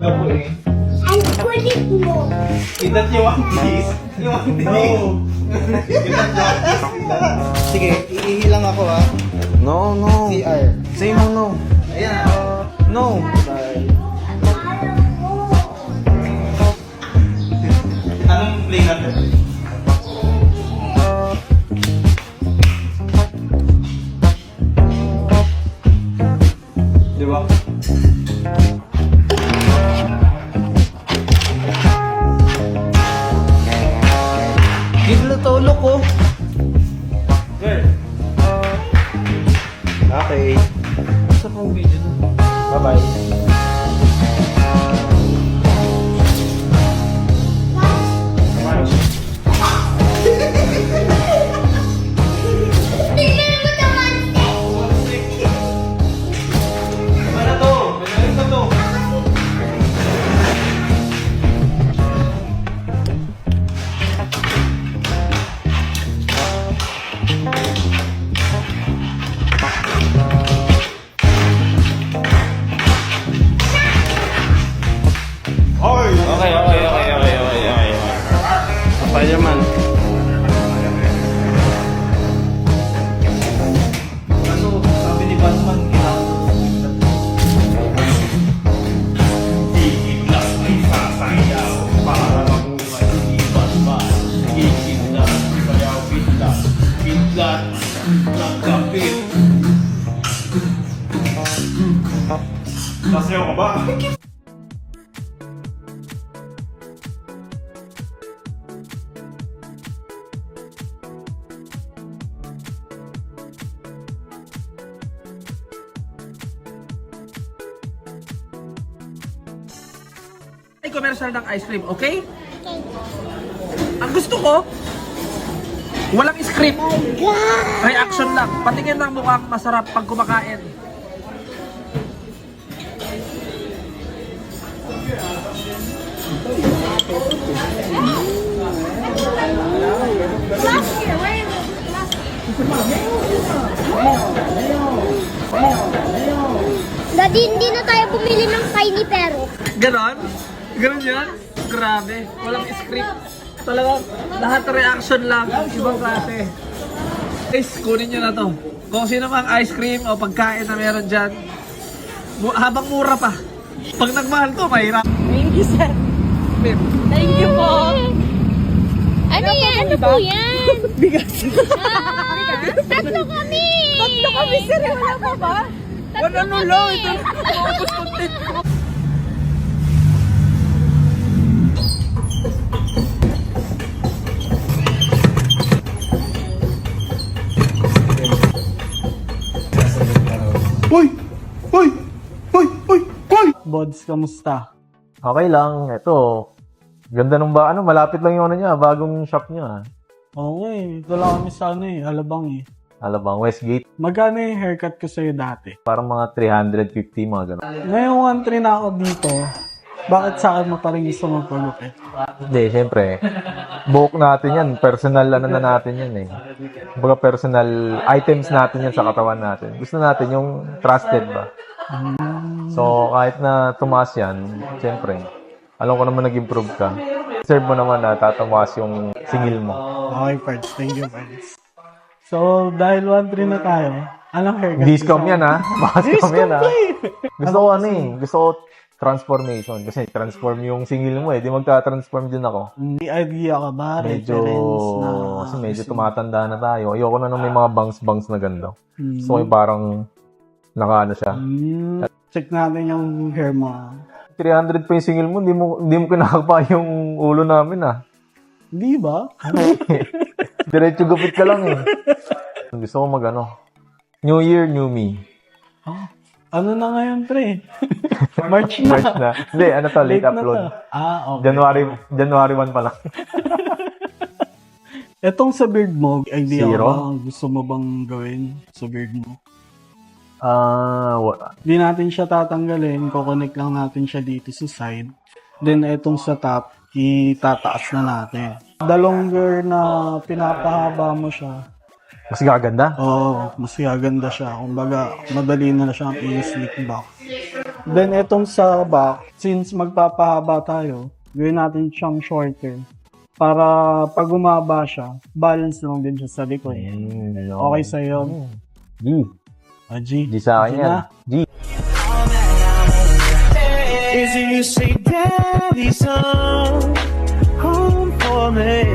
ka po eh. Ang kulit mo. Idat yung One Piece. Yung One Piece. Sige, iihilang ako ha. No, no. CR. Say mo no. Ayan. No. Anong play natin? Di ba? Giglo tulog ko. Girl. Okay. Sa pang video na. Bye-bye. Tingnan mo naman. Ano na to? Ano na to? Okay. Spider-Man. Ano, sabi ni Batman, kailangan Iiglas ay sasayaw para mabuhay ni Batman. Iiglas, sayaw, biglas, biglas, ng kapit. Sasayaw ka ba? Ay, commercial ng ice cream, okay? Ang gusto ko, walang script. Reaction lang. Patingin ng mukhang masarap pag kumakain. Last year, where is it? Daddy, hindi na tayo bumili ng tiny pero. Ganon? Ganon yan? Grabe. Walang script. Talagang lahat reaction lang. Ibang klase. Guys, kunin nyo na to. Kung sino mang ice cream o pagkain na meron dyan, habang mura pa. Pag nagmahal to, mahirap. Thank you, sir. Babe, Thank you po. Ano yan? Ano po yan? Bigas. Tatlo kami! Tatlo kami, sir. Wala pa ba? wala no lang. Ito focus content ko. Hoy! Hoy! Hoy! Hoy! Hoy! Bods, kamusta? Okay lang. Ito. Ganda nung ba? Ano, malapit lang yung ano niya. Bagong shop niya. Oo eh. Ito lang kami sa ano eh. Alabang eh. Alabang, Westgate. Magkano yung haircut ko sa'yo dati? Parang mga 350, mga gano'n. Ngayong 1-3 na ako dito. Bakit sa akin mo pa rin gusto magpagupit? Hindi, syempre. Buhok natin yan. Personal ano na natin yan eh. Kumbaga personal items natin yan sa katawan natin. Gusto natin yung trusted ba? So, kahit na tumaas yan, syempre, alam ko naman nag-improve ka. Serve mo naman na tatamas yung singil mo. Okay, Pards. Thank you, Pards. So, dahil 1-3 na tayo, anong haircut? Discount yan ha. Baka scam yan ha. Gusto ko ano eh. Gusto ko transformation. Kasi transform yung singil mo eh. Di magta-transform din ako. May idea ka ba? Medyo, Reference na... kasi medyo tumatanda na tayo. Ayoko na nung may mga bangs-bangs na ganda. So, yung parang nakaano siya. Check natin yung hair mo. 300 pa yung singil mo, hindi mo kinakapa yung ulo namin ah. Di ba? Diretso gupit ka lang eh. Gusto ko New Year, new me. Ano na ngayon, pre? March na. March na. Hindi, ano to, late na upload. to. Okay. January 1 pa lang. Etong sa beard mo, idea Zero? ka ba? Gusto mo bang gawin sa beard mo? Wala. Hindi natin siya tatanggalin. Kukonek lang natin siya dito sa side. Then, etong sa top, itataas na natin. The longer na pinapahaba mo siya, Mas gaganda. mas gaganda siya. Kumbaga, madali na siyang i-slick back. Then itong sa back, since magpapahaba tayo, gawin natin siyang shorter. Para pag umaba siya, balance lang din siya sa likod. Okay sa'yo? G. G. G sa akin yan. G. Is it you say, Daddy's home for me?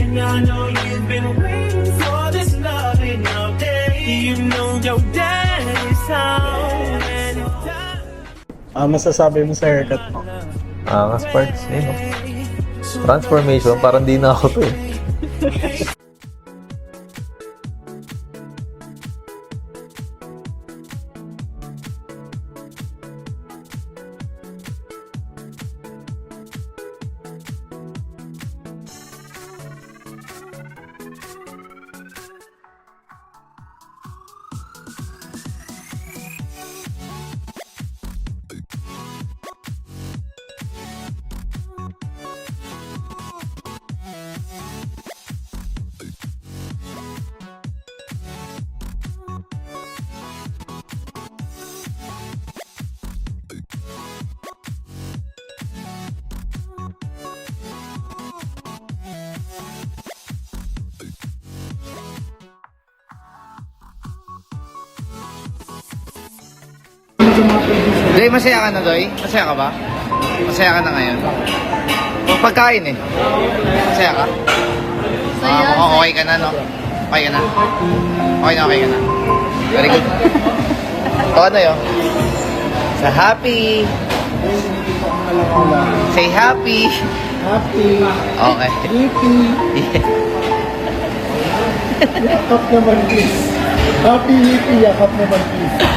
And I know you've been waiting for this loving all day. You know your daddy's home and it's time. Masasabi mo sa haircut mo? Mas parts, no? Transformation, parang di na ako to eh. Doy, masaya ka na, Doy? Masaya ka ba? Masaya ka na ngayon? Pagkain eh. Masaya ka? Mukhang okay ka na, no? Okay ka na? Okay na na. Very good. Okay na yun. Sa happy. Say happy. Happy. Okay. Happy. Yakap naman, please. Happy, happy. Yakap naman, please.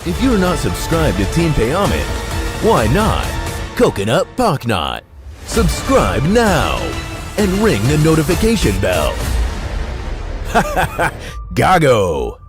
If you're not subscribed to Team Payaman, why not? Coconut Pocknot. Subscribe now and ring the notification bell. Gago!